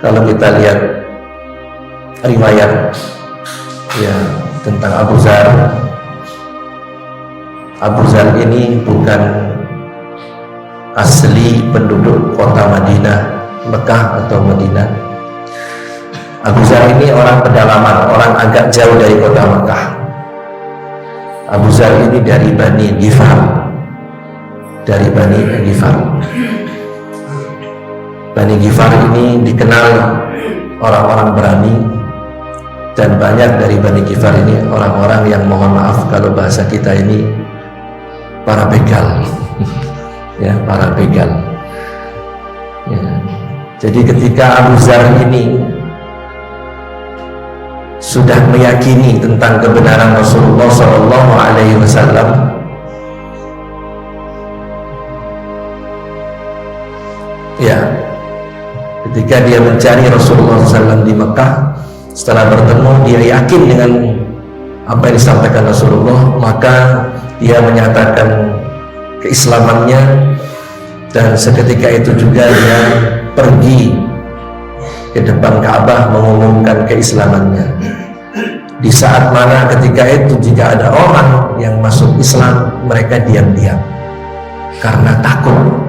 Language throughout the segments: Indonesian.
Kalau kita lihat riwayat ya tentang Abu Zar ini bukan asli penduduk kota Madinah, Mekah atau Madinah. Abu Zar ini orang pedalaman, orang agak jauh dari kota Mekah. Abu Zar ini dari Bani Ghifar, Bani Ghifar ini dikenal orang-orang berani, dan banyak dari Bani Ghifar ini orang-orang yang, mohon maaf kalau bahasa kita ini, para begal. Ya, para begal. Ya. Jadi ketika Abu Zar ini sudah meyakini tentang kebenaran Rasulullah SAW, ya, ketika dia mencari Rasulullah SAW di Mekah, setelah bertemu dia yakin dengan apa yang disampaikan Rasulullah, maka dia menyatakan keislamannya, dan seketika itu juga dia pergi ke depan Ka'bah mengumumkan keislamannya. Di saat mana ketika itu jika ada orang yang masuk Islam, mereka diam-diam karena takut.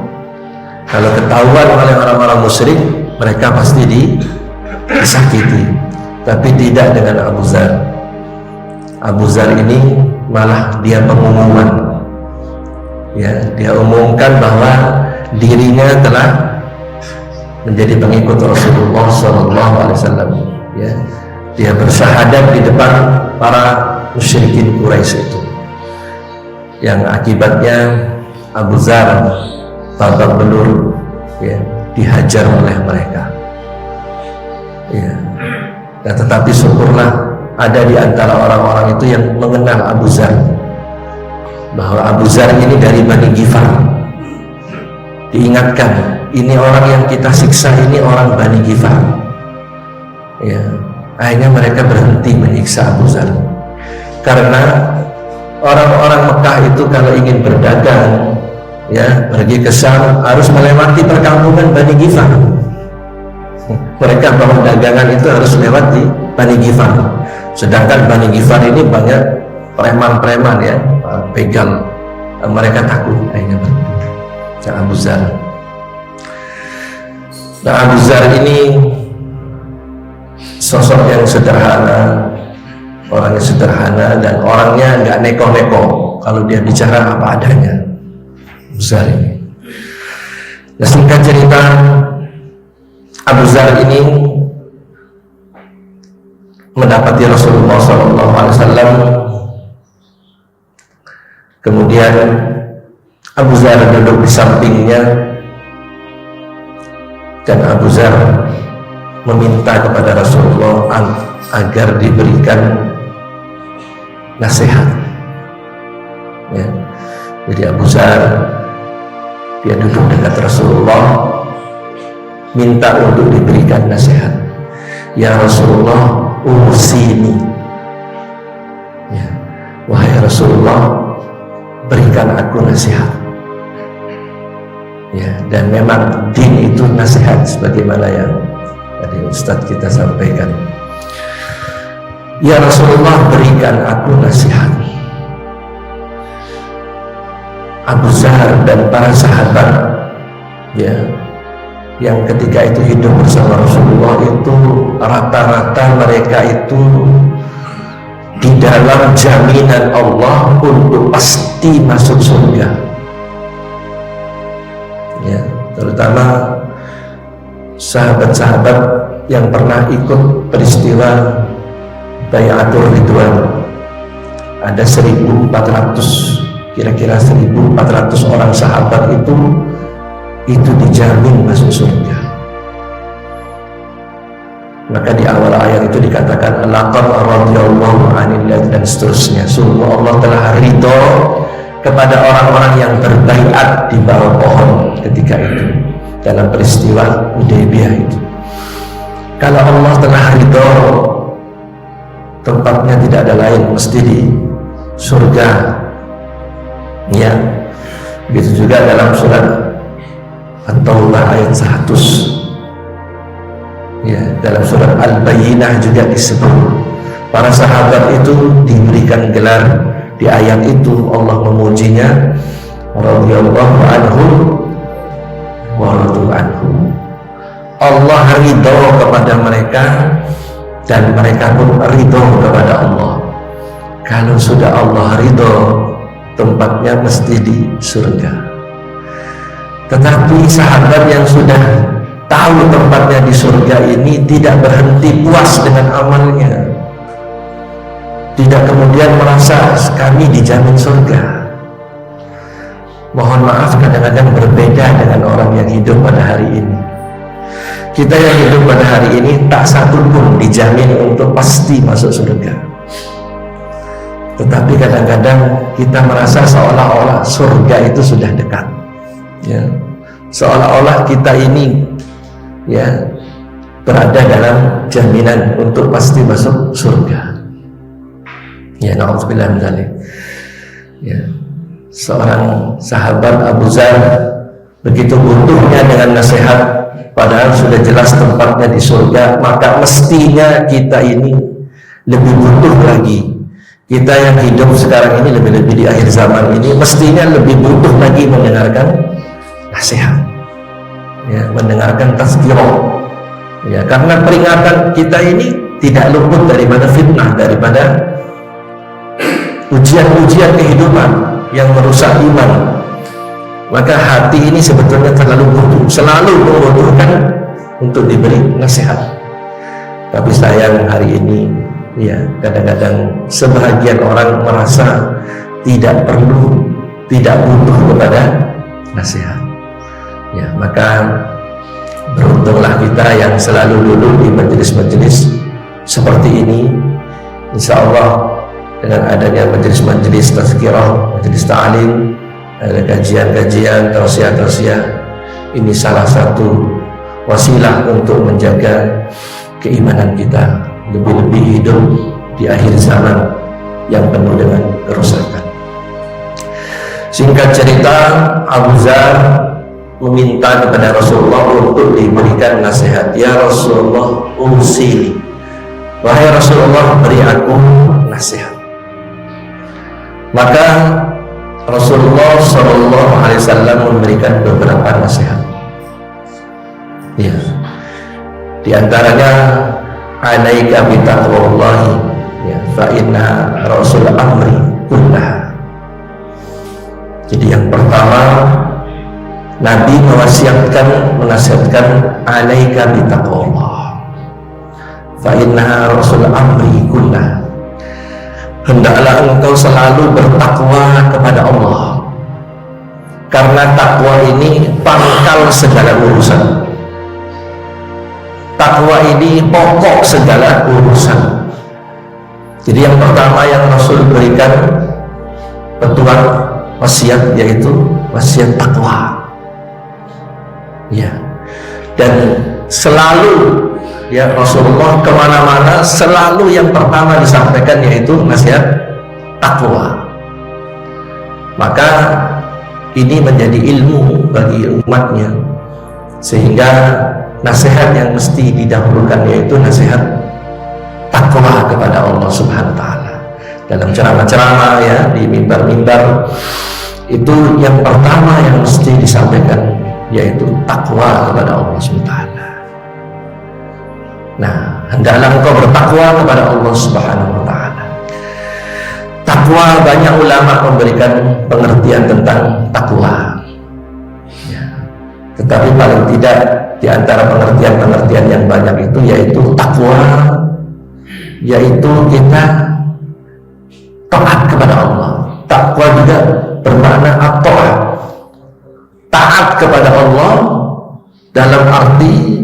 Kalau ketahuan oleh orang-orang musyrik, mereka pasti disakiti. Tapi tidak dengan Abu Zar. Abu Zar ini malah dia pengumuman. Ya, dia umumkan bahwa dirinya telah menjadi pengikut Rasulullah SAW. Ya, dia bersyahadat di depan para musyrikin Quraisy itu, yang akibatnya Abu Zar babak belur, ya, dihajar oleh mereka. Ya, dan tetapi syukurlah ada di antara orang-orang itu yang mengenal Abu Zar, bahwa Abu Zar ini dari Bani Ghifar. Diingatkan, ini orang yang kita siksa ini orang Bani Ghifar. Ya, akhirnya mereka berhenti menyiksa Abu Zar, karena orang-orang Mekah itu kalau ingin berdagang, ya, pergi ke Syam harus melewati perkampungan Bani Ghifar. Mereka bawa dagangan itu harus lewat di Bani Ghifar. Sedangkan Bani Ghifar ini banyak preman-preman, ya, begal. Mereka takut, akhirnya berhenti. Abu Zar. Nah, Abu Zar ini sosok yang sederhana, orangnya sederhana, dan orangnya nggak neko-neko. Kalau dia bicara apa adanya. Abu Zar ini. Nah, singkat cerita, Abu Zar ini mendapati Rasulullah SAW. Kemudian Abu Zar duduk di sampingnya, dan Abu Zar meminta kepada Rasulullah agar diberikan nasihat. Ya. Jadi Abu Zar dia duduk dekat Rasulullah, minta untuk diberikan nasihat. Ya Rasulullah, usini. Ya. Wahai Rasulullah, berikan aku nasihat. Ya, dan memang din itu nasihat, sebagaimana yang tadi Ustadz kita sampaikan. Ya Rasulullah, berikan aku nasihat. Abu Zar dan para sahabat, ya, yang ketika itu hidup bersama Rasulullah itu rata-rata mereka itu di dalam jaminan Allah untuk pasti masuk surga. Ya, terutama sahabat-sahabat yang pernah ikut peristiwa Bayatul Ridwan. Ada 1.400, kira-kira 1.400 orang sahabat itu dijamin masuk surga. Maka di awal ayat itu dikatakan laqad radhiyallahu 'anil ladzina, dan seterusnya. Sungguh Allah telah ridho kepada orang-orang yang berbaiat di bawah pohon ketika itu dalam peristiwa Hudaybiyah itu. Kalau Allah telah ridho, tempatnya tidak ada lain, mesti di surga. Ya, begitu juga dalam surat At-Taubah ayat 100. Ya, dalam surat Al-Bayyinah juga disebut para sahabat itu diberikan gelar. Di ayat itu Allah memujinya, radhiyallahu anhu wa radu anhu. Allah ridho kepada mereka dan mereka pun ridho kepada Allah. Kalau sudah Allah ridho, tempatnya mesti di surga. Tetapi sahabat yang sudah tahu tempatnya di surga ini tidak berhenti puas dengan amalnya, tidak kemudian merasa kami dijamin surga. Mohon maaf, kadang-kadang berbeda dengan orang yang hidup pada hari ini. Kita yang hidup pada hari ini tak satu pun dijamin untuk pasti masuk surga. Tetapi kadang-kadang kita merasa seolah-olah surga itu sudah dekat, ya. Seolah-olah kita ini, ya, berada dalam jaminan untuk pasti masuk surga. Ya, na'udzubillah min dzalik. Ya, seorang sahabat Abu Dzar begitu butuhnya dengan nasihat, padahal sudah jelas tempatnya di surga, maka mestinya kita ini lebih butuh lagi. Kita yang hidup sekarang ini, lebih-lebih di akhir zaman ini, mestinya lebih butuh lagi mendengarkan nasihat, ya, mendengarkan tazkirah, ya, karena peringatan kita ini tidak luput daripada fitnah, daripada ujian-ujian kehidupan yang merusak iman. Maka hati ini sebetulnya selalu membutuhkan untuk diberi nasihat. Tapi sayang hari ini, ya, kadang-kadang sebahagian orang merasa tidak perlu, tidak butuh kepada nasihat. Ya, maka beruntunglah kita yang selalu duduk di majelis-majelis seperti ini. Insya Allah dengan adanya majelis-majelis tazkirah, majelis ta'lim, ada kajian-kajian, tausiah-tausiah, ini salah satu wasilah untuk menjaga keimanan kita, lebih-lebih hidup di akhir zaman yang penuh dengan kerusakan. Singkat cerita, Abu Dzar meminta kepada Rasulullah untuk diberikan nasihat. Ya Rasulullah, usili, wahai Rasulullah, beri aku nasihat. Maka Rasulullah SAW memberikan beberapa nasihat. Ya, di antaranya, alaika bi taqwallahi, ya, fa inna rasul amri kullah. Jadi yang pertama, Nabi menasihatkan alaika bi taqwallah, fa inna rasul amri kullah. Hendaklah engkau selalu bertakwa kepada Allah, karena takwa ini pangkal segala urusan. Takwa ini pokok segala urusan. Jadi yang pertama yang Rasul berikan petuah wasiat, yaitu wasiat takwa. Ya, dan selalu, ya, Rasulullah kemana-mana selalu yang pertama disampaikan yaitu nasihat takwa. Maka ini menjadi ilmu bagi umatnya, sehingga nasihat yang mesti didahulukan yaitu nasihat takwa kepada Allah Subhanahu wa Ta'ala. Dalam ceramah-ceramah, ya, di mimbar-mimbar, itu yang pertama yang mesti disampaikan yaitu takwa kepada Allah Subhanahu wa Ta'ala. Nah, hendaklah engkau bertakwa kepada Allah Subhanahu wa Ta'ala. Takwa, banyak ulama memberikan pengertian tentang takwa, ya. Tetapi paling tidak di antara pengertian-pengertian yang banyak itu yaitu takwa, yaitu kita taat kepada Allah. Takwa juga bermakna at-ta'ah, taat kepada Allah dalam arti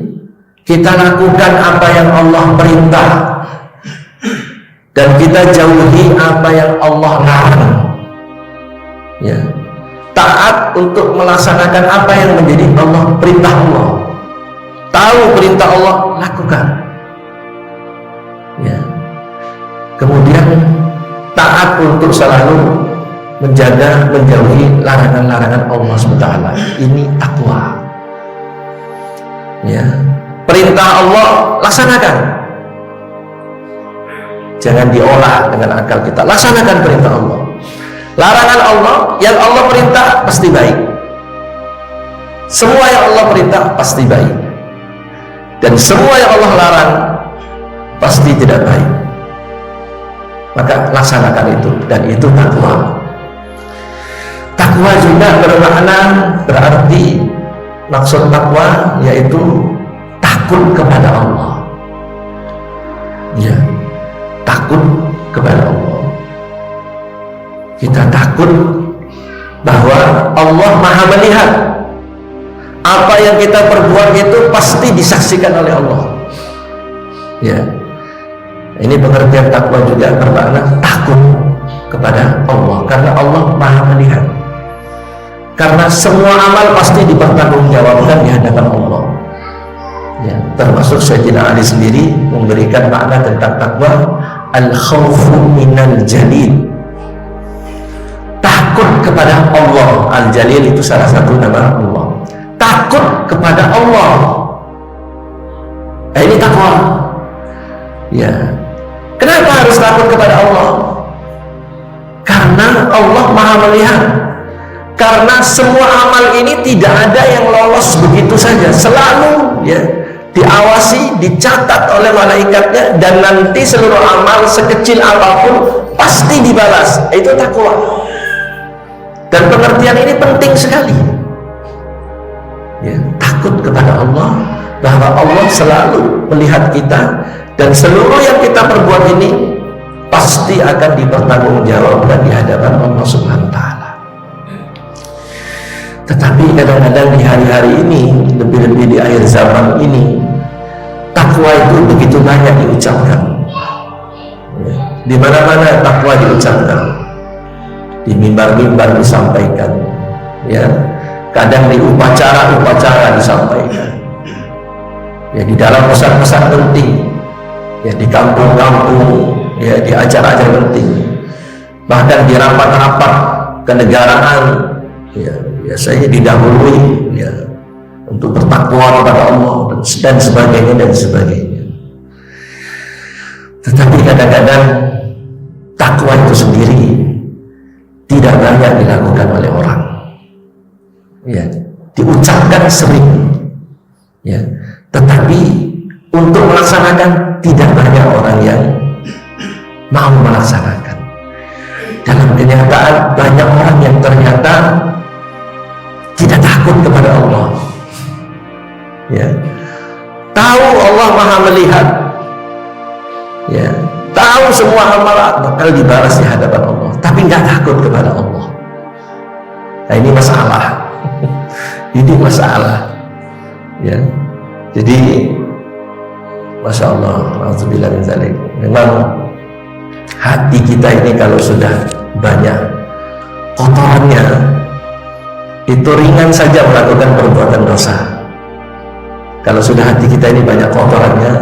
kita lakukan apa yang Allah perintah dan kita jauhi apa yang Allah larang. Ya, taat untuk melaksanakan apa yang menjadi Allah, perintah Allah. Tahu perintah Allah, lakukan. Ya. Kemudian taat untuk selalu menjaga, menjauhi larangan-larangan Allah SWT. Ini takwa. Ya. Perintah Allah laksanakan, jangan diolah dengan akal kita. Laksanakan perintah Allah. Larangan Allah, yang Allah perintah pasti baik. Semua yang Allah perintah pasti baik, dan semua yang Allah larang pasti tidak baik. Maka laksanakan itu, dan itu takwa. Takwa juga bermakna, berarti maksud takwa yaitu takut kepada Allah. Ya, takut kepada Allah. Kita takut bahwa Allah Maha melihat. Apa yang kita perbuat itu pasti disaksikan oleh Allah. Ya, ini pengertian takwa juga bermakna takut kepada Allah, karena Allah Maha melihat. Karena semua amal pasti dipertanggungjawabkan di hadapan Allah. Ya, termasuk Sayyidina Ali sendiri memberikan makna tentang takwa, al-khawfu minal jalil. Takut kepada Allah. Al-Jalil itu salah satu nama Allah. Takut kepada Allah. Ini takwa. Ya. Kenapa harus takut kepada Allah? Karena Allah Maha melihat. Karena semua amal ini tidak ada yang lolos begitu saja. Selalu ya diawasi, dicatat oleh malaikatnya, dan nanti seluruh amal sekecil apapun pasti dibalas. Itu takwa. Dan pengertian ini penting sekali. Ya, takut kepada Allah, bahwa Allah selalu melihat kita, dan seluruh yang kita perbuat ini pasti akan dipertanggungjawabkan di hadapan Allah Subhanahu wa Ta'ala. Tetapi kadang-kadang di hari-hari ini, lebih-lebih di akhir zaman ini, takwa itu begitu banyak diucapkan. Ya, di mana-mana takwa diucapkan, di mimbar-mimbar disampaikan, ya, kadang di upacara-upacara disampaikan, ya, di dalam pesan-pesan penting, ya, di kampung-kampung, ya, di acara-acara penting, bahkan di rapat-rapat kenegaraan, ya, biasanya didahului, ya, untuk bertakwa kepada Allah dan sebagainya dan sebagainya. Tetapi kadang-kadang takwa itu sendiri tidak banyak dilakukan oleh orang. Ya, diucapkan sering, ya, tetapi untuk melaksanakan tidak banyak orang yang mau melaksanakan. Dalam kenyataan banyak orang yang ternyata tidak takut kepada Allah. Ya, tahu Allah Maha melihat, ya, tahu semua amal bakal dibalas di hadapan Allah, tapi nggak takut kepada Allah. Nah, ini masalah. Ini masalah. Ya, jadi, masya Allah, alhamdulillah min dzalik. Memang hati kita ini kalau sudah banyak kotorannya, itu ringan saja melakukan perbuatan dosa. Kalau sudah hati kita ini banyak kotorannya,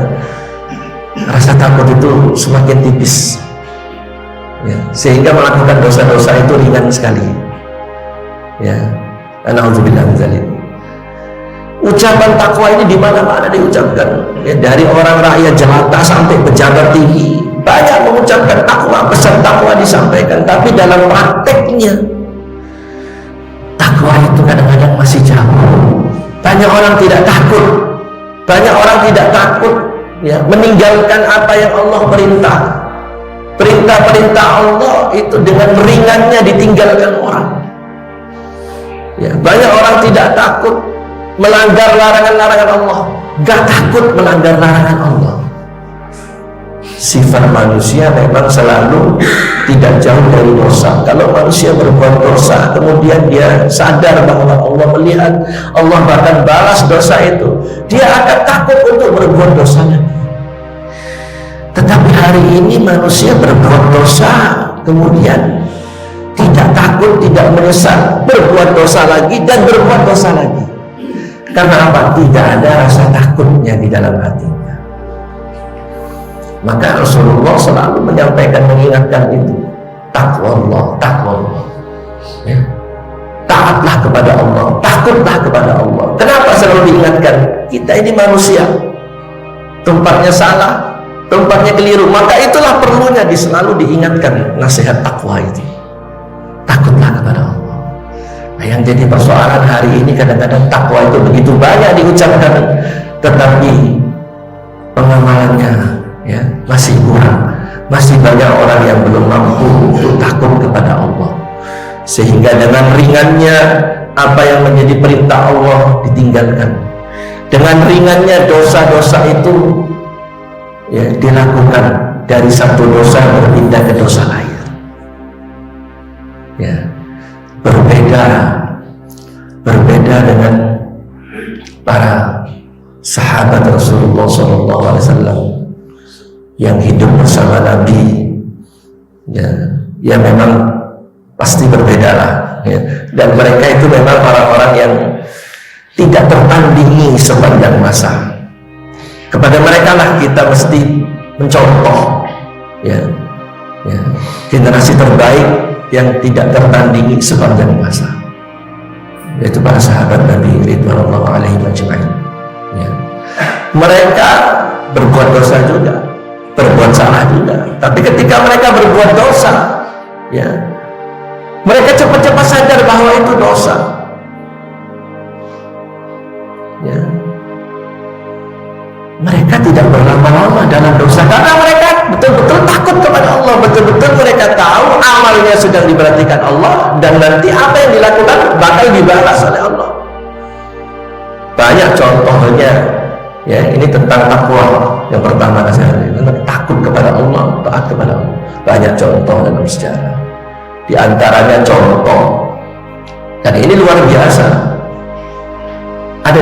rasa takut itu semakin tipis, ya, sehingga melakukan dosa-dosa itu ringan sekali. Ya, alhamdulillah min dzalik. Ucapan takwa ini di mana-mana diucapkan, ya, dari orang rakyat jelata sampai pejabat tinggi banyak mengucapkan takwa, pesan takwa disampaikan, tapi dalam prakteknya takwa itu kadang-kadang masih jauh. Banyak orang tidak takut, banyak orang tidak takut, ya, meninggalkan apa yang Allah perintah. Perintah-perintah Allah itu dengan ringannya ditinggalkan orang. Ya, banyak orang tidak takut melanggar larangan-larangan Allah, gak takut melanggar larangan Allah. Sifat manusia memang selalu tidak jauh dari dosa. Kalau manusia berbuat dosa, kemudian dia sadar bahwa Allah melihat, Allah bahkan balas dosa itu, dia akan takut untuk berbuat dosa lagi. Tetapi hari ini manusia berbuat dosa, kemudian tidak takut, tidak menyesal, berbuat dosa lagi dan berbuat dosa lagi. Karena apa? Tidak ada rasa takutnya di dalam hatinya. Maka Rasulullah selalu menyampaikan, mengingatkan itu, takwa Allah, takwa Allah. Ya. Taatlah kepada Allah, takutlah kepada Allah. Kenapa selalu diingatkan? Kita ini manusia, tempatnya salah, tempatnya keliru. Maka itulah perlunya selalu diingatkan nasihat takwa itu. Takutlah kepada Allah. Nah, yang jadi persoalan hari ini kadang-kadang takwa itu begitu banyak diucapkan, tetapi pengamalannya ya masih kurang. Masih banyak orang yang belum mampu untuk takut kepada Allah, sehingga dengan ringannya apa yang menjadi perintah Allah ditinggalkan, dengan ringannya dosa-dosa itu ya dilakukan, dari satu dosa berpindah ke dosa lain. Ya, berbeda dengan para sahabat Rasulullah SAW yang hidup bersama Nabi. Ya memang pasti berbeda lah ya. Dan mereka itu memang orang-orang yang tidak tertandingi sepanjang masa. Kepada mereka lah kita mesti mencontoh ya, generasi terbaik yang tidak tertandingi sepanjang masa, yaitu para sahabat Nabi ridwanullah alaihim ajma'in ya. Mereka berbuat dosa juga, berbuat salah juga, tapi ketika mereka berbuat dosa ya, mereka cepat-cepat sadar bahwa itu dosa ya. Mereka tidak berlama-lama dalam dosa karena mereka betul-betul takut kepada Allah, betul-betul mereka tahu amalnya sedang diperhatikan Allah, dan nanti apa yang dilakukan bakal dibalas oleh Allah. Banyak contohnya ya, ini tentang takwa yang pertama saya takut kepada Allah, taat kepada Allah. Banyak contoh dalam sejarah, di antaranya contoh, dan ini luar biasa, ada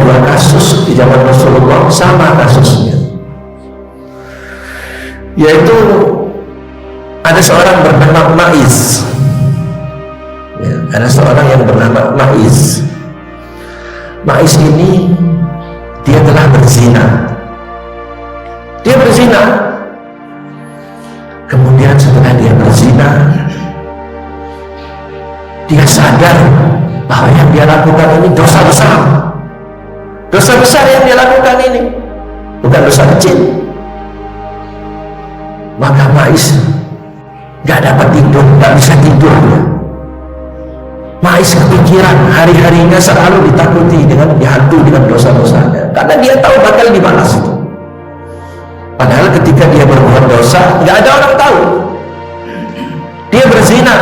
dua kasus di zaman Rasulullah sama kasusnya, yaitu ada seorang bernama Ma'iz ya, ada seorang yang bernama Ma'iz. Ma'iz ini dia telah berzina. Kemudian setelah dia berzina, dia sadar bahwa yang dia lakukan ini dosa besar. Dosa besar yang dia lakukan ini bukan dosa kecil. Maka Ma'iz gak dapat tidur, gak bisa tidur ya. Ma'iz kepikiran, hari-harinya selalu ditakuti dengan dihantui dengan dosa-dosanya, karena dia tahu bakal dibalas itu. Padahal ketika dia berbuat dosa, nggak ada orang tahu. Dia berzina,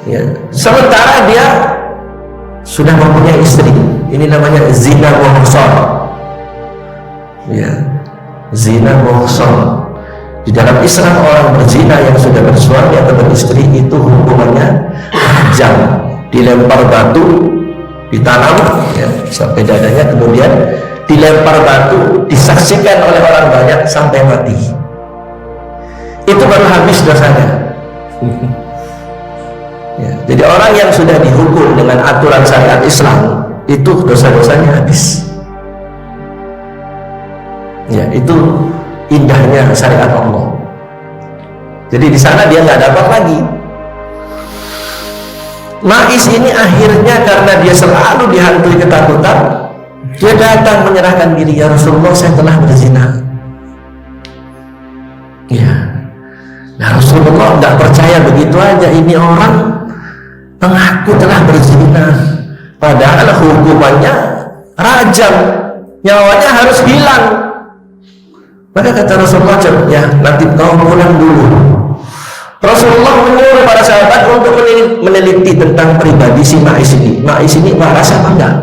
ya. Sementara dia sudah mempunyai istri. Ini namanya zina muhsan. Ya, zina muhsan. Di dalam Islam orang berzina yang sudah bersuami atau beristri itu hukumannya rajam, dilempar batu, ditanam ya, sampai dadanya, kemudian dilempar batu, disaksikan oleh orang banyak sampai mati. Itu baru habis dosanya. Ya, jadi orang yang sudah dihukum dengan aturan syariat Islam itu dosa-dosanya habis. Ya, itu indahnya syariat Allah. Jadi di sana dia nggak dapat lagi. Ma'iz ini akhirnya karena dia selalu dihantui ketakutan, dia datang menyerahkan diri, ya Rasulullah, saya telah berzina. Ya, nah Rasulullah nggak percaya begitu aja, ini orang mengaku telah berzina, padahal hukumannya rajam, nyawanya harus hilang. Maka kata Rasulullah, ya nanti kau pulang dulu. Rasulullah menyuruh para sahabat untuk meneliti tentang pribadi si Ma'iz ini. Ma'iz ini waras apa enggak?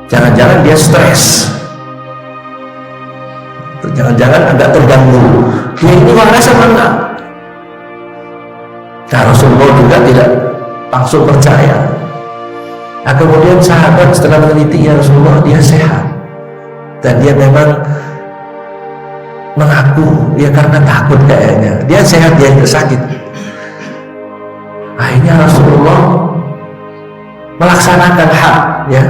Jangan-jangan dia stres, jangan-jangan agak terganggu. Dia ini waras apa enggak? Nah, Rasulullah juga tidak langsung percaya. Nah, kemudian sahabat setelah meneliti, ya Rasulullah, dia sehat, dan dia memang mengaku ya karena takut, kayaknya dia sehat, dia tidak sakit. Akhirnya Rasulullah melaksanakan hak ya,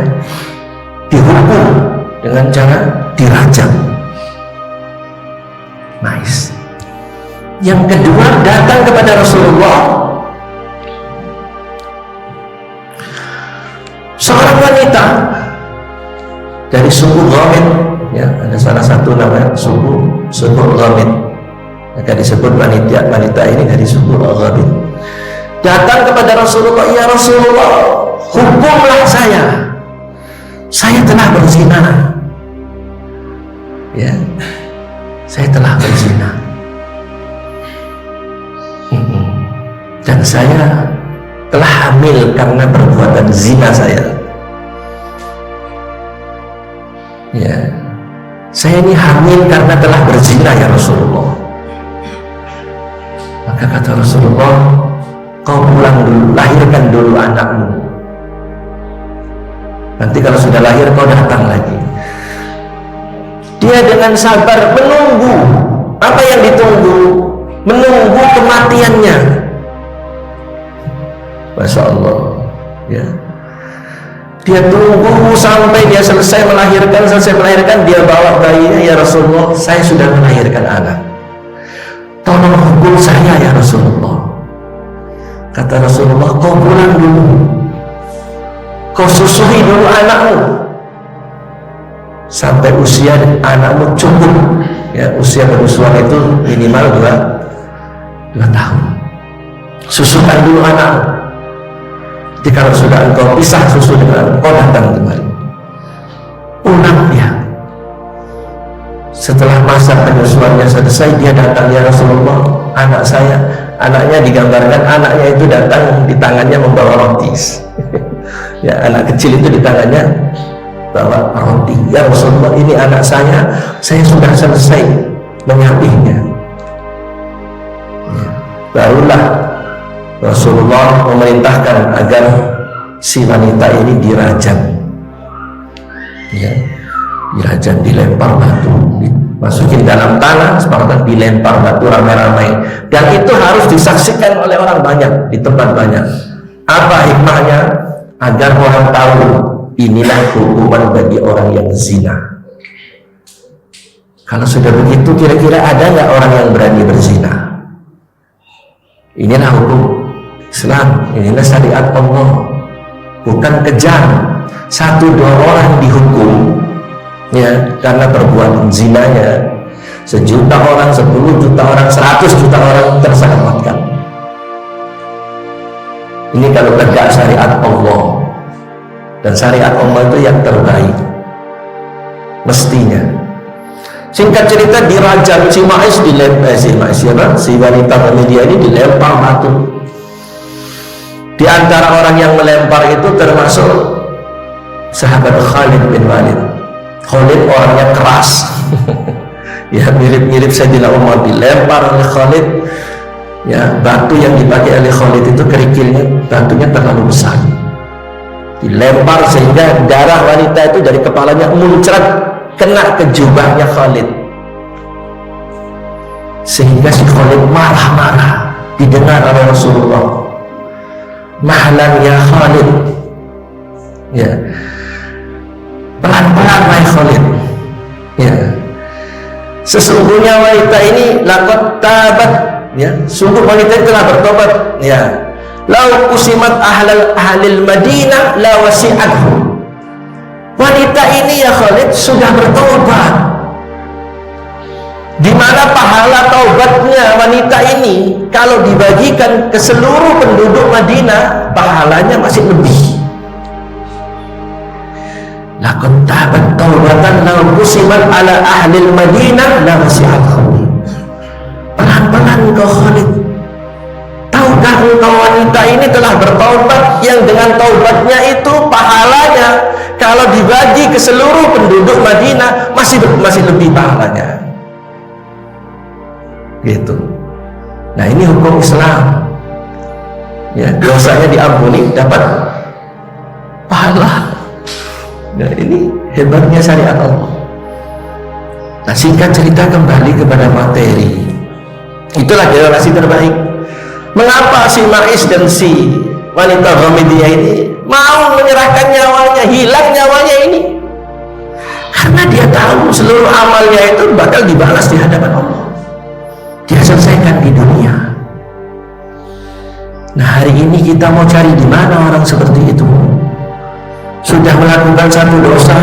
dihukum dengan cara dirajam Ma'iz. Yang kedua datang kepada Rasulullah seorang wanita dari suku Ghamid, ya, ada salah satu namanya suku Ghamid. Maka disebut wanita ini dari suku Ghamid. Datang kepada Rasulullah, ya Rasulullah, hukumlah saya telah berzina. Ya, saya telah berzina. Dan saya telah hamil karena perbuatan zina saya. Ya, saya ini hamil karena telah berzina ya Rasulullah. Maka kata Rasulullah, kau pulang dulu, lahirkan dulu anakmu. Nanti kalau sudah lahir kau datang lagi. Dia dengan sabar menunggu. Apa yang ditunggu? Menunggu kematiannya. Masya Allah, ya. Dia tunggu sampai dia selesai melahirkan, dia bawa bayinya, ya Rasulullah, saya sudah melahirkan anak. Tolong hukum saya ya Rasulullah. Kata Rasulullah, kau pulang dulu, kau susui dulu anakmu sampai usia anakmu cukup, ya, usia penyusuan itu minimal 2 tahun. Susukan dulu anakmu. Jadi kalau sudah engkau pisah susu dengan engkau, datang kembali. Pulang dia. Setelah masa penyusuannya selesai, dia datang, ya Rasulullah, anaknya digambarkan, anaknya itu datang di tangannya membawa roti. Ya, anak kecil itu di tangannya bawa roti. Ya Rasulullah, ini anak saya sudah selesai menyapihnya. Ya, barulah Rasulullah memerintahkan agar si wanita ini dirajam. Ya, dirajam, dilempar batu, dimasukin dalam tanah, seperti dilempar batu ramai-ramai, dan itu harus disaksikan oleh orang banyak, di tempat banyak. Apa hikmahnya? Agar orang tahu inilah hukuman bagi orang yang zina. Kalau sudah begitu, kira-kira ada nggak orang yang berani berzina? Inilah hukum Islam, inilah syariat Allah. Bukan kejam 1-2 orang dihukum, ya, karena perbuatan zinanya. 1 juta orang, 10 juta orang, 100 juta orang terselamatkan. Ini kalau tegak syariat Allah, dan syariat Allah itu yang terbaik mestinya. Singkat cerita, dirajam si Ma'is, si wanita media ini dilempar batu. Di antara orang yang melempar itu termasuk sahabat Khalid bin Walid. Khalid orangnya keras. Ya, mirip-mirip Sayyidina Umar, dilempar oleh Khalid. Ya, batu yang dipakai oleh Khalid itu kerikilnya, batunya terlalu besar. Dilempar sehingga darah wanita itu dari kepalanya muncrat kena ke jubahnya Khalid, sehingga si Khalid marah-marah. Didengar oleh Rasulullah, mahlan ya Khalid, ya, pelan-pelan wahai Khalid, ya, sesungguhnya wanita ini laqad tabat, ya, sungguh wanita ini telah bertobat, ya. Lau kusimat ahlil Madinah la wasi'adhum. Wanita ini ya Khalid sudah bertobat. Di mana pahala taubatnya wanita ini kalau dibagikan ke seluruh penduduk Madinah, pahalanya masih lebih. Laqad tabat taubatan lau kusimat ala ahlil Madinah la wasi'adhum. Pelan-pelan kau Khalid. Tahukah engkau wanita ini telah bertaubat, yang dengan taubatnya itu pahalanya kalau dibagi ke seluruh penduduk Madinah masih lebih pahalanya. Gitu. Nah, ini hukum Islam. Ya, dosanya diampuni, dapat pahala. Nah, ini hebatnya syariat Allah. Nah, singkat cerita, kembali kepada materi. Itulah generasi terbaik. Mengapa si Ma'is dan si wanita Ghamidiyah ini mau menyerahkan nyawanya, hilang nyawanya ini? Karena dia tahu seluruh amalnya itu bakal dibalas di hadapan Allah. Dia selesaikan di dunia. Nah, hari ini kita mau cari di mana orang seperti itu? Sudah melakukan satu dosa,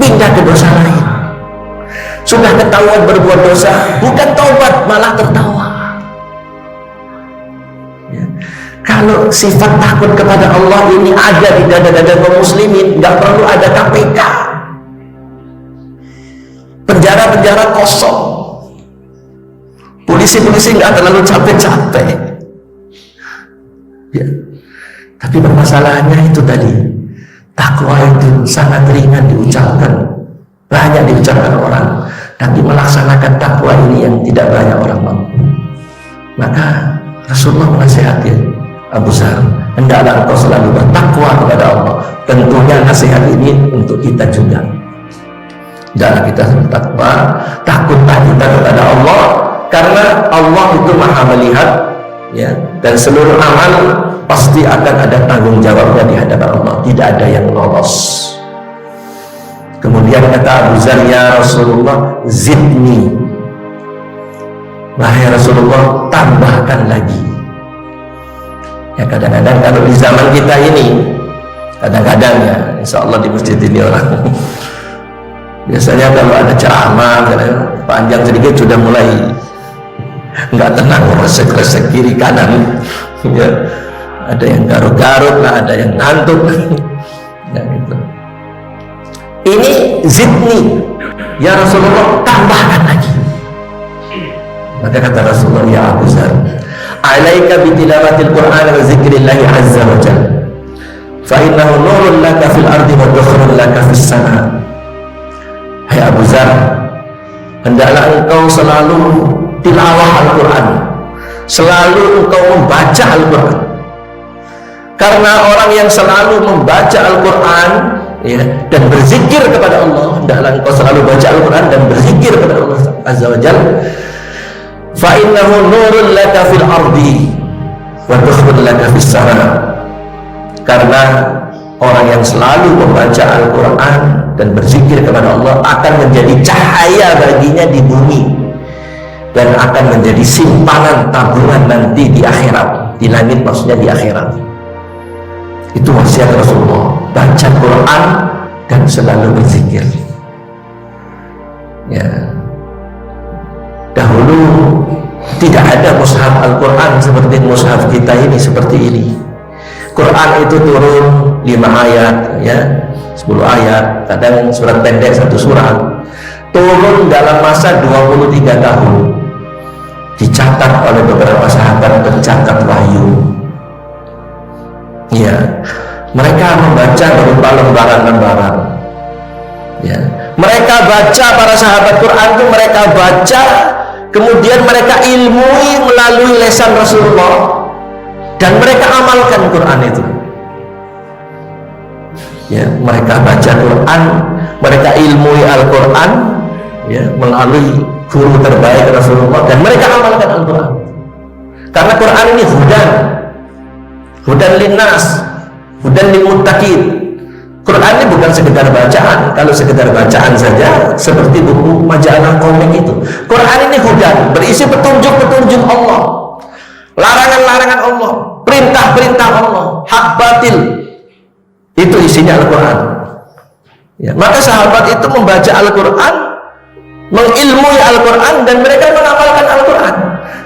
pindah ke dosa lain. Sudah ketahuan berbuat dosa, bukan taubat, malah tertawa. Ya. Kalau sifat takut kepada Allah ini ada di dada-dada kaum muslimin, nggak perlu ada KPK, penjara-penjara kosong, polisi-polisi nggak terlalu capek-capek. Ya. Tapi permasalahannya itu tadi, takwa itu sangat ringan diucapkan, banyak diucapkan orang, tapi melaksanakan takwa ini yang tidak banyak orang mampu. Maka Rasulullah menasihati Abu Dzar, hendaklah engkau selalu bertakwa kepada Allah. Tentunya nasihat ini untuk kita juga. Hendaklah kita bertakwa, takutlah kita kepada Allah, karena Allah itu maha melihat, ya, dan seluruh amal pasti akan ada tanggung jawabnya di hadapan Allah, tidak ada yang lolos. Kemudian kata Abu Dzar, ya Rasulullah, zidni, wahai Rasulullah, tambahkan lagi. Ya, kadang-kadang kalau di zaman kita ini, kadang-kadang ya, insya Allah di masjid ini orang biasanya kalau ada ceramah panjang sedikit sudah mulai nggak tenang, resek-resek kiri kanan, ya. Ada yang garuk-garuk lah, ada yang ngantuk. Ya, gitu. Ini zidni, ya Rasulullah, tambahkan lagi. Maka kata Rasulullah, ya Abu Dzar, alaika bitilawatil Qur'an wa zikrillahi azza wa jalla, fa innahu nurun laka fil ardi wa dukhrun laka fis sama. Hai Abu Dzar, hendaklah engkau selalu tilawah Al-Quran, selalu engkau membaca Al-Quran. Karena orang yang selalu membaca Al-Quran, ya, dan berzikir kepada Allah, hendaklah engkau selalu baca Al-Quran dan berzikir kepada Allah azza wa jalla, fa innahu nurun laka fil ardi wa dukhrun laka fis sama. Karena orang yang selalu membaca Al-Quran dan berzikir kepada Allah akan menjadi cahaya baginya di bumi, dan akan menjadi simpanan tabungan nanti di akhirat, di langit maksudnya di akhirat. Itu wasiat Rasulullah, baca Quran dan selalu berzikir. Ya, dahulu tidak ada mushaf Al-Quran seperti mushaf kita ini, seperti ini. Quran itu turun 5 ayat, ya, 10 ayat, kadang surat pendek 1 surat, turun dalam masa 23 tahun, dicatat oleh beberapa sahabat pencatat wahyu. Ya, mereka membaca berupa lembaran-lembaran. Ya, mereka baca, para sahabat Quran itu mereka baca, kemudian mereka ilmui melalui lisan Rasulullah, dan mereka amalkan Quran itu. Ya, mereka baca Quran, mereka ilmui Al-Quran, ya, melalui guru terbaik Rasulullah, dan mereka amalkan Al-Quran. Karena Quran ini hudan linnas, hudan lil muttaqin. Quran ini bukan sekedar bacaan. Kalau sekedar bacaan saja seperti buku majalah komik itu. Quran ini hudan, berisi petunjuk-petunjuk Allah, larangan-larangan Allah, perintah-perintah Allah, hak batil. Itu isinya Al-Quran. Ya, maka sahabat itu membaca Al-Quran, mengilmui Al-Quran, dan mereka mengamalkan Al-Quran,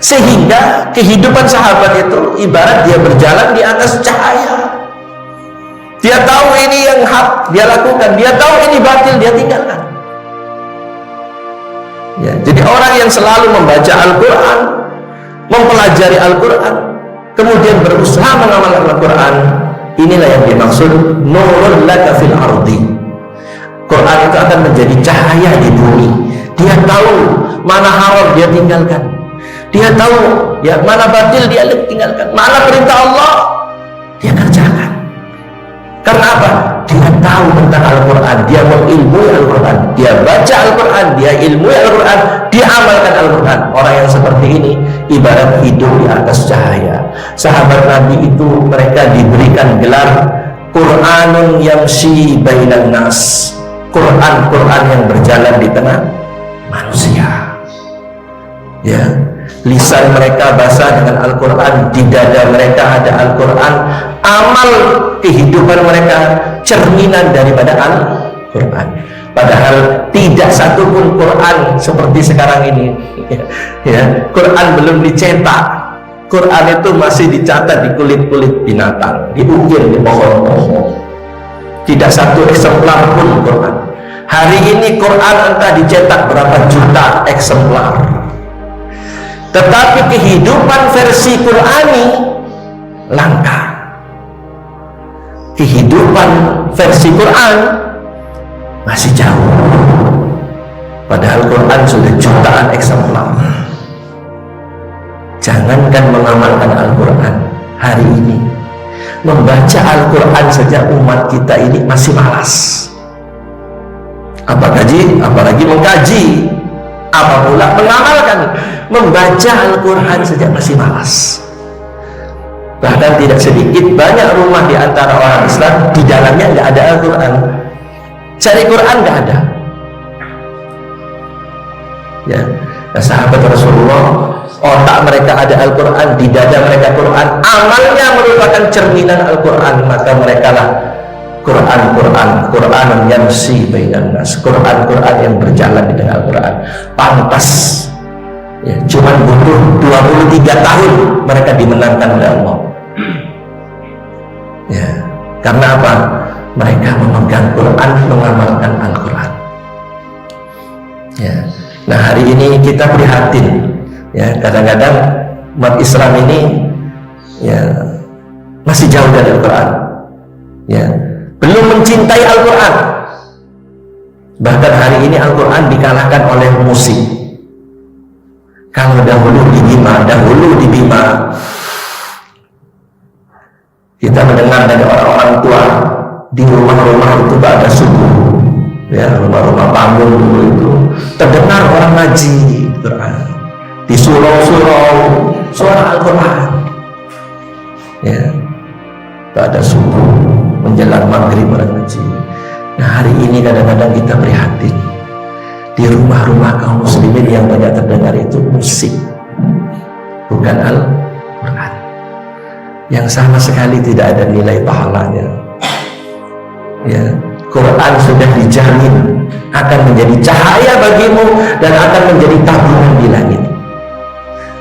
sehingga kehidupan sahabat itu ibarat dia berjalan di atas cahaya. Dia tahu ini yang hak, dia lakukan. Dia tahu ini batil, dia tinggalkan. Ya, jadi orang yang selalu membaca Al-Quran, mempelajari Al-Quran, kemudian berusaha mengamalkan Al-Quran, inilah yang dimaksud nurun laka fil ardi. Quran itu akan menjadi cahaya di bumi. Dia tahu mana haram, dia tinggalkan. Dia tahu, ya, mana batil, dia tinggalkan. Mana perintah Allah, dia kerjakan. Karena apa? Dia tahu tentang Al-Quran, dia mengilmui Al-Quran, dia baca Al-Quran, dia ilmui Al-Quran, dia amalkan Al-Quran. Orang yang seperti ini ibarat hidup di atas cahaya. Sahabat Nabi itu mereka diberikan gelar Quranun yamshi bainan nas, Quran yang berjalan di tengah manusia. Ya, lisan mereka basah dengan Al-Quran, di dada mereka ada Al-Quran, amal kehidupan mereka cerminan daripada Quran. Padahal tidak satupun Quran seperti sekarang ini. Ya, Quran belum dicetak. Quran itu masih dicatat di kulit-kulit binatang, diukir di pohon-pohon. Tidak satu eksemplar pun Quran. Hari ini Quran entah dicetak berapa juta eksemplar. Tetapi kehidupan versi Qurani langka. Kehidupan versi Quran masih jauh. Padahal Quran sudah jutaan eksemplar. Jangankan mengamalkan Al-Quran hari ini, membaca Al-Quran saja umat kita ini masih malas. Apalagi mengkaji, apa pula mengamalkan. Membaca Al-Quran saja masih malas. Bahkan tidak sedikit banyak rumah di antara orang Islam di dalamnya nggak ada Al-Quran. Cari Quran nggak ada. Ya, nah, sahabat Rasulullah, otak mereka ada Al-Quran, di dada mereka Quran, amalnya merupakan cerminan Al-Quran, maka mereka lah Quran yamsi bainan nas, Quran yang berjalan di tengah Al-Quran. Pantas ya, cuman butuh 23 tahun mereka dimenangkan oleh Allah. Ya, karena apa? Mereka memegang Quran, mengamalkan Al-Quran. Ya. Nah, hari ini kita prihatin. Ya, kadang-kadang umat Islam ini ya masih jauh dari Al-Quran. Ya, belum mencintai Al-Quran. Bahkan hari ini Al-Quran dikalahkan oleh musik. Kalau dahulu di Bima kita mendengar dari orang-orang tua di rumah-rumah itu pada subuh, ya, rumah-rumah panggung dulu itu terdengar orang ngaji Quran. Di surau-surau suara Al-Quran, ya, pada subuh menjelang maghrib orang ngaji. Nah, hari ini kadang-kadang kita prihatin, di rumah-rumah kaum muslimin yang banyak terdengar itu musik, bukan Al-Quran, yang sama sekali tidak ada nilai pahalanya. Ya, Quran sudah dijamin akan menjadi cahaya bagimu dan akan menjadi tabungan di langit.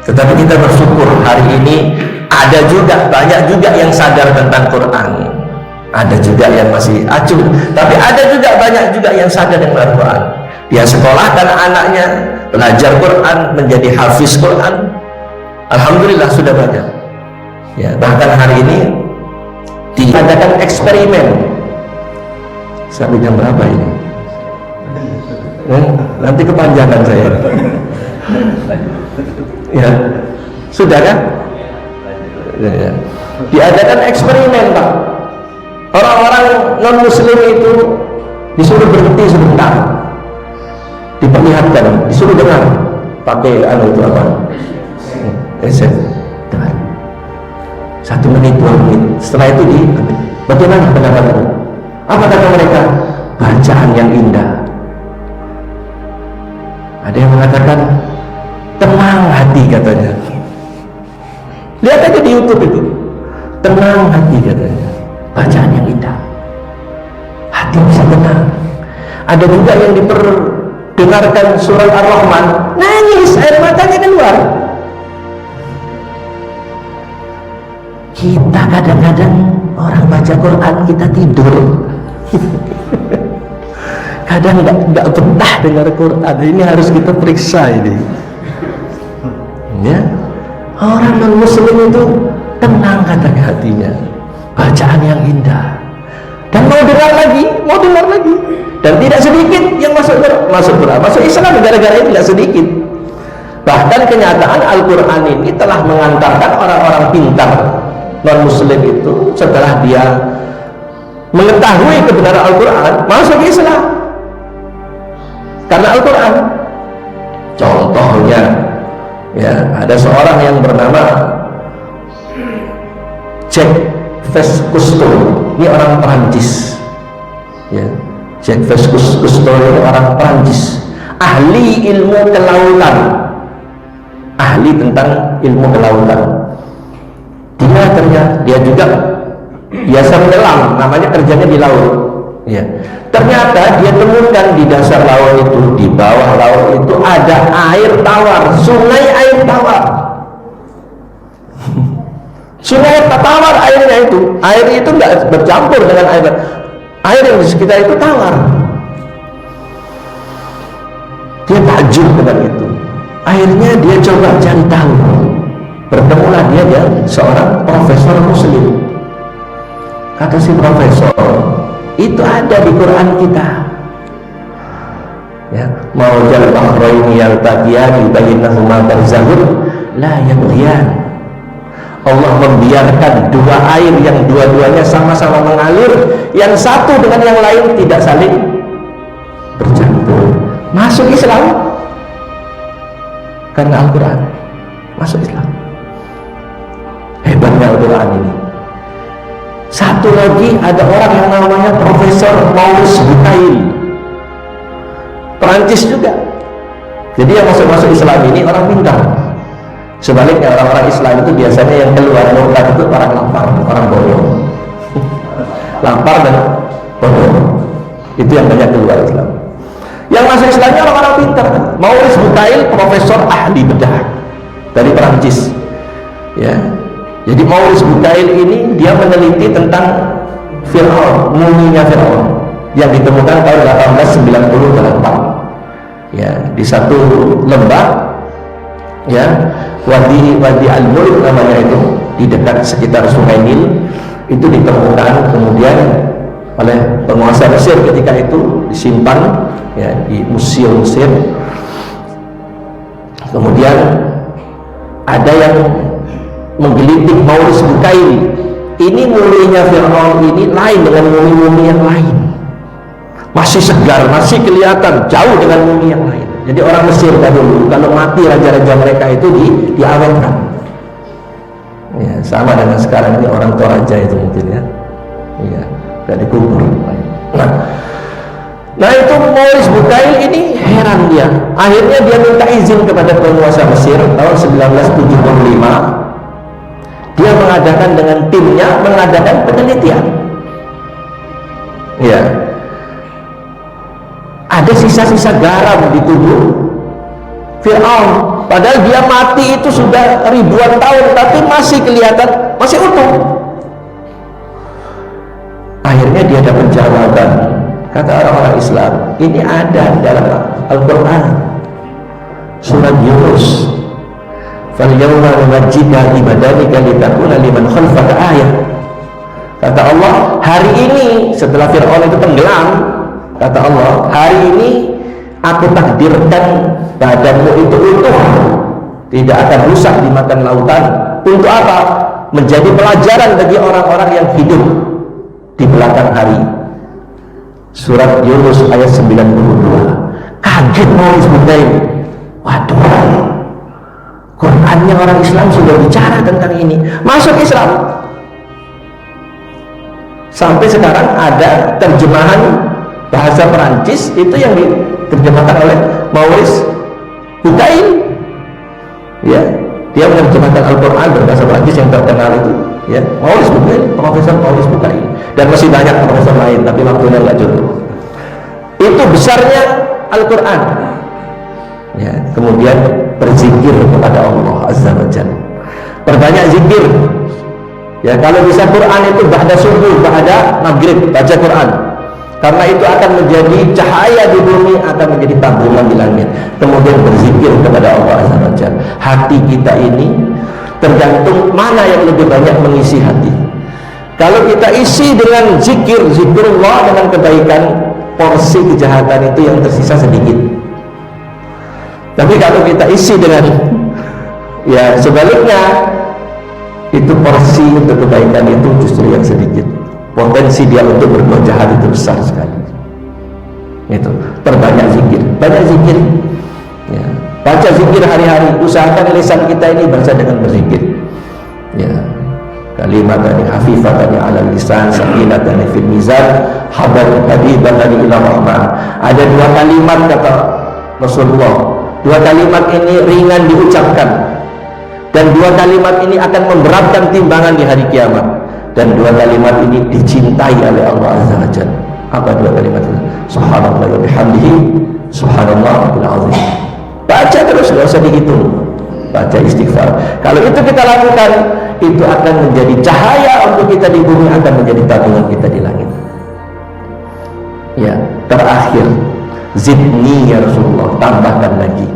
Tetapi kita bersyukur hari ini banyak juga yang sadar tentang Quran. Ada juga yang masih acuh, tapi ada juga banyak juga yang sadar dengan Al-Quran. Dia sekolahkan anaknya belajar Quran, menjadi hafiz Quran. Alhamdulillah sudah banyak. Ya, bahkan hari ini diadakan eksperimen. Sampai jam berapa ini? Nanti kepanjangan saya. Ya, sudah kan? Ya. Diadakan eksperimen, Pak. Orang-orang non-muslim itu disuruh berhenti sebentar, diperlihatkan, disuruh dengar, pakai itu apa? Headset, dengar. 1 menit, 2 menit. Setelah itu bagaimana pendapatmu? Apa kata mereka? Bacaan yang indah. Ada yang mengatakan tenang hati katanya. Lihat aja di YouTube itu, tenang hati katanya. Bacaan yang indah, hati bisa tenang. Ada juga yang diperdengarkan surat Ar-Rahman, nangis, air matanya keluar. Kita kadang-kadang orang baca Quran kita tidur. Kadang nggak betah dengar Quran. Ini harus kita periksa ini. Ya, orang non muslim itu tenang katanya hatinya, bacaan yang indah, dan mau dengar lagi, dan tidak sedikit yang masuk Islam gara-gara ini, tidak sedikit. Bahkan kenyataan Al-Quran ini telah mengantarkan orang-orang pintar non muslim itu setelah dia mengetahui kebenaran Al-Quran masuk Islam karena Al-Quran. Contohnya, ya, ada seorang yang bernama Jacques Cousteau. Ini orang Perancis, ya. Jacques Cousteau ini orang Perancis, ahli ilmu kelautan, ahli tentang ilmu kelautan. Dia juga biasa menyelam, namanya kerjanya di laut. Ya, ternyata dia temukan di dasar laut itu, di bawah laut itu ada air tawar, sungai air tawar. Sungai tawar airnya itu, air itu nggak bercampur dengan air yang di sekitar itu tawar. Dia takjub dengan itu. Akhirnya dia coba cari tahu. Bertemulah dia dengan seorang profesor muslim. Kata si profesor, itu ada di Quran kita. Ya, maujal bahraini yaltaqiyani bainahuma barzahun la yabghiyan. Allah membiarkan dua air yang dua-duanya sama-sama mengalir, yang satu dengan yang lain tidak saling bercampur. Masuk Islam karena Al-Quran. Masuk Islam. Hebatnya Al-Quran ini. Satu lagi ada orang yang namanya Profesor Maurice Bucaille, Perancis juga. Jadi yang masuk Islam ini orang pintar. Sebaliknya orang-orang Islam itu biasanya yang keluar murtad itu orang lapar, orang bodoh. Lapar dan bodoh. Itu yang banyak keluar Islam. Yang masuk Islamnya orang-orang pintar. Maurice Bucaille, profesor ahli bedah dari Perancis. Ya. Jadi Maurice Bucaille ini dia meneliti tentang Fir'aun, muminya Fir'aun yang ditemukan tahun 1898. Ya, di satu lembah, ya, Wadi Al-Mulk namanya itu, di dekat sekitar Sungai Nil, itu ditemukan kemudian oleh penguasa Mesir ketika itu, disimpan ya di museum Mesir. Kemudian ada yang menggelitik Maurice Bucaille. Ini muminya Fir'aun ini lain dengan mumi-mumi yang lain, masih segar, masih kelihatan jauh dengan mumi yang lain. Jadi orang Mesir dahulu kalau mati raja-raja mereka itu diawetkan. Ya, sama dengan sekarang ini orang Toraja itu mungkin ya. Iya, gak dikubur. Nah itu Maurice Bucaille ini heran dia. Akhirnya dia minta izin kepada penguasa Mesir tahun 1975. Dia mengadakan dengan timnya penelitian. Ya. Ada sisa-sisa garam di tubuh Fir'aun, padahal dia mati itu sudah ribuan tahun, tapi masih kelihatan, masih utuh. Akhirnya dia dapat jawaban. Kata orang-orang Islam, ini ada dalam Al-Quran, surat Yunus. Falyawma numajjika bibadanika litakuna liman khalfaka ayah. Kata Allah, hari ini setelah Fir'aun itu tenggelam, kata Allah, hari ini aku takdirkan badanmu itu utuh, tidak akan rusak dimakan lautan. Untuk apa? Menjadi pelajaran bagi orang-orang yang hidup di belakang hari. Surat Yunus ayat 92. Kaget Maurice Bucaille. Waduh, Qurannya orang Islam sudah bicara tentang ini. Masuk Islam. Sampai sekarang ada terjemahan bahasa Perancis itu yang diterjemahkan oleh Maurice Bucaille. Ya, dia menerjemahkan Al-Quran berbahasa Perancis yang terkenal itu. Ya, Maurice Bucaille, Profesor Maurice Bucaille, dan masih banyak profesor lain, tapi waktunya nggak cukup. Itu besarnya Al-Quran. Ya, kemudian berzikir kepada Allah Azza wa Jalla. Perbanyak zikir. Ya, kalau bisa Quran itu ba'da subuh, ba'da maghrib baca Quran. Karena itu akan menjadi cahaya di bumi, akan menjadi tabungan di langit. Kemudian berzikir kepada Allah Azza wa Jalla. Hati kita ini tergantung mana yang lebih banyak mengisi hati. Kalau kita isi dengan zikrullah dengan kebaikan, porsi kejahatan itu yang tersisa sedikit. Tapi kalau kita isi dengan ya sebaliknya, itu porsi untuk kebaikan itu justru yang sedikit. Potensi dia untuk berbuat jahat itu besar sekali. Itu perbanyak zikir, banyak zikir. Ya, baca zikir hari-hari. Usahakan lisan kita ini baca dengan berzikir. Ya, kalimatani hafifatani ala lisan, sakinatani fil mizan, habibatani ila rahman. Ada dua kalimat kata Rasulullah. Dua kalimat ini ringan diucapkan, dan dua kalimat ini akan memberatkan timbangan di hari kiamat, dan dua kalimat ini dicintai oleh Allah Azza wa Jalla. Apa dua kalimat itu? Subhanallah wa bihamdihi, subhanallahil azim. Baca terus, nggak usah dihitung. Baca istighfar. Kalau itu kita lakukan, itu akan menjadi cahaya untuk kita di bumi, akan menjadi tabungan kita di langit. Ya, terakhir, zidni ya Rasulullah, tambahkan lagi.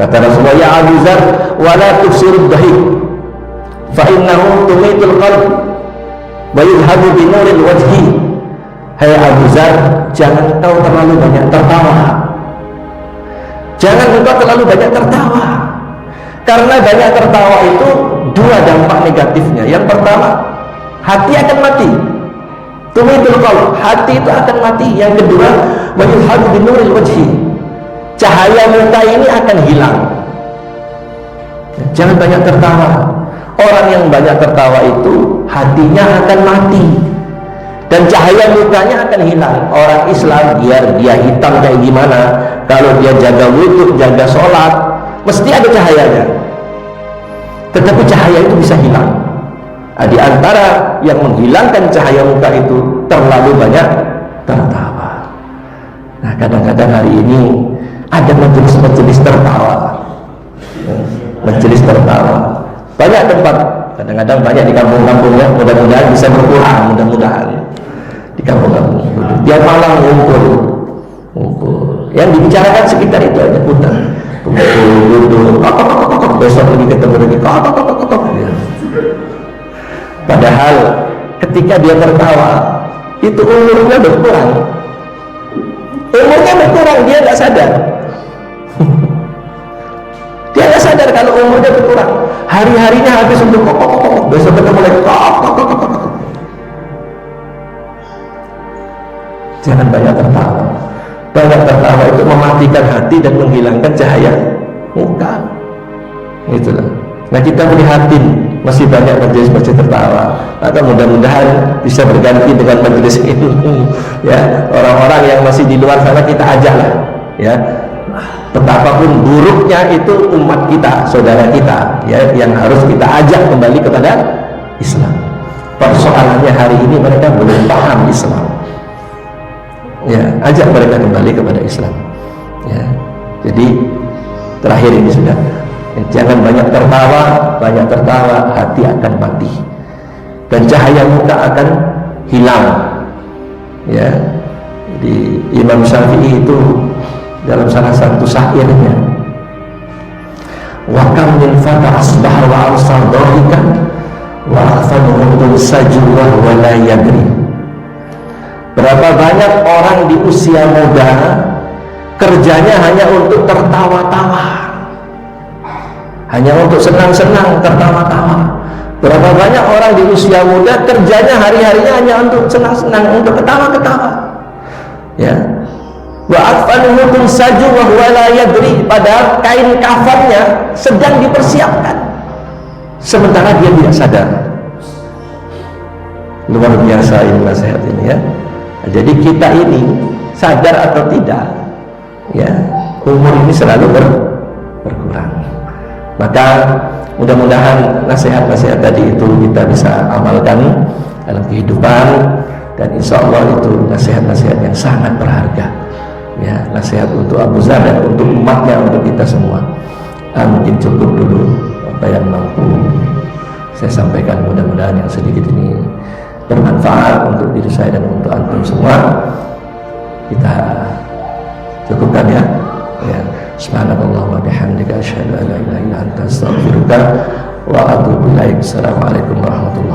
Kata Rasulullah, ya Abu Dzar, wala tuksirud dhahik, fa innahu tumitul qalb wa yudhabu bi nuril wajhi. Hai Abu Dzar, jangan kau terlalu banyak tertawa. Jangan engkau terlalu banyak tertawa. Karena banyak tertawa itu dua dampak negatifnya. Yang pertama, hati akan mati. Tumitul qalb, hati itu akan mati. Yang kedua, wa yudhabu bi nuril wajhi, cahaya muka ini akan hilang. Jangan banyak tertawa. Orang yang banyak tertawa itu hatinya akan mati dan cahaya mukanya akan hilang. Orang Islam biar dia hitam kayak gimana, kalau dia jaga wudhu, jaga sholat, mesti ada cahayanya. Tetapi cahaya itu bisa hilang. Di antara yang menghilangkan cahaya muka itu terlalu banyak tertawa. Nah, kadang-kadang hari ini ada majelis-majelis tertawa, majelis tertawa banyak tempat, kadang-kadang banyak di kampung-kampung ya. Mudah-mudahan bisa berkurang, mudah-mudahan di kampung-kampung tiap malam ngumpul yang dibicarakan sekitar itu aja, putar duduk, besok lagi ketemu lagi, ya. Padahal ketika dia tertawa itu umurnya berkurang, dia nggak sadar. Dia nggak sadar kalau umurnya berkurang. Hari-harinya habis untuk besok ketemu lagi. Jangan banyak tertawa. Banyak tertawa itu mematikan hati dan menghilangkan cahaya muka. Itulah. Nah, kita prihatin masih banyak majelis-majelis tertawa. Maka mudah-mudahan bisa berganti dengan majelis ilmu. Ya, orang-orang yang masih di luar sana kita ajaklah. Ya, betapapun buruknya itu umat kita, saudara kita, ya, yang harus kita ajak kembali kepada Islam. Persoalannya hari ini mereka belum paham Islam. Ya, ajak mereka kembali kepada Islam. Ya, jadi terakhir ini sudah, jangan banyak tertawa, hati akan mati dan cahaya muka akan hilang. Ya, jadi Imam Syafi'i itu dalam salah satu syairnya, wa kam min fata asbah wa amsal dhahikan wa akhfanuhu sajwa wa la yadri. Berapa banyak orang di usia muda kerjanya hanya untuk tertawa-tawa, hanya untuk senang-senang, tertawa-tawa. Berapa banyak orang di usia muda kerjanya hari-harinya hanya untuk senang-senang, untuk ketawa-ketawa. Ya, wa atfanuhu saju wa huwa la yadri, padahal kain kafannya sedang dipersiapkan sementara dia tidak sadar. Luar biasa ini nasihat ini ya. Jadi kita ini sadar atau tidak, ya, umur ini selalu berkurang. Maka mudah-mudahan nasihat-nasihat tadi itu kita bisa amalkan dalam kehidupan, dan insya Allah itu nasihat-nasihat yang sangat berharga. Ya, nasihat untuk Abu Dzar dan untuk umatnya, untuk kita semua. Mungkin cukup dulu apa yang mampu saya sampaikan. Mudah-mudahan yang sedikit ini bermanfaat untuk diri saya dan untuk antum semua. Kita cukupkan ya. Ya, subhanallah wa bihamdika asyhadu an la ilaha illa anta astaghfiruka wa atubu ilaik. Assalamualaikum warahmatullahi wabarakatuh.